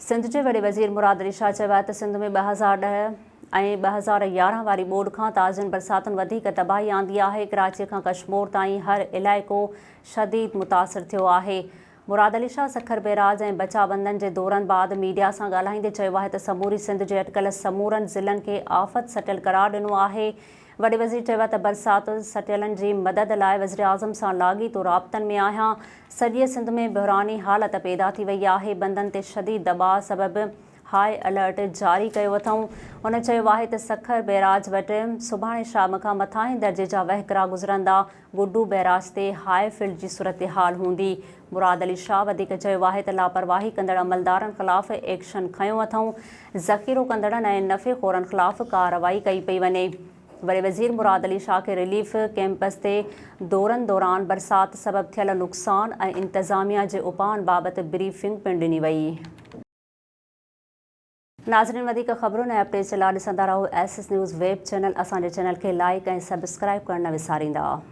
सिंध के वॾे वज़ीर मुराद अली शाह चयो आहे त सिंध में 2010 ऐं 2011 वारी ॿोॾ खां ताज़नि बरसातुनि वधीक तबाही आंदी आहे। कराची खां कश्मीर ताईं हर इलाइक़ो शदीद मुतासिर थियो आहे। मुराद अली शाह सखर बैराज ऐं बचाबंदनि जे दौरनि बाद मीडिया सां ॻाल्हाईंदे चयो आहे त समूरी सिंध जे अटकल समूरनि ज़िलनि खे आफ़त सटियल करार ॾिनो आहे। वॾे वज़ीर चयो आहे त बरसाति सटियलनि जी मदद लाइ वज़ीर आज़म सां लाॻीतो राब्तनि में आहियां। सॼे सिंध में बहिरानी हालत पैदा थी वई आहे। बंदनि ते शदीद दबाव सबबि हाई अलर्ट जारी कयो अथऊं। हुन चयो आहे त सखर बैराज वटि सुभाणे शाम खां मथाहें दर्जे जा वहिकिरा गुज़रंदा। गुड्डू बैराज ते हाई फील्ड जी सूरत हाल हूंदी। मुराद अली शाह वधीक चयो आहे त लापरवाही कंदड़ अमलदारनि ख़िलाफ़ एक्शन खयो अथऊं। ज़ख़ीरो कंदड़नि ऐं नफ़ेखोरनि ख़िलाफ़ कार्रवाई कई पई वञे। वॾे वज़ीर मुराद अली शाह खे रिलीफ कैंपस ते दौरनि दौरान बरसाति सबबि थियल नुक़सान ऐं इंतज़ामिया जे उपान बाबति ब्रीफिंग पिणु ॾिनी वई। नाज़रीन, वधीक ख़बरुनि ऐं अपडेट्स जे लाइ ॾिसंदा रहो SS न्यूज़ वेब चैनल। असांजे चैनल खे लाइक ऐं सब्सक्राइब करणु न विसारींदा।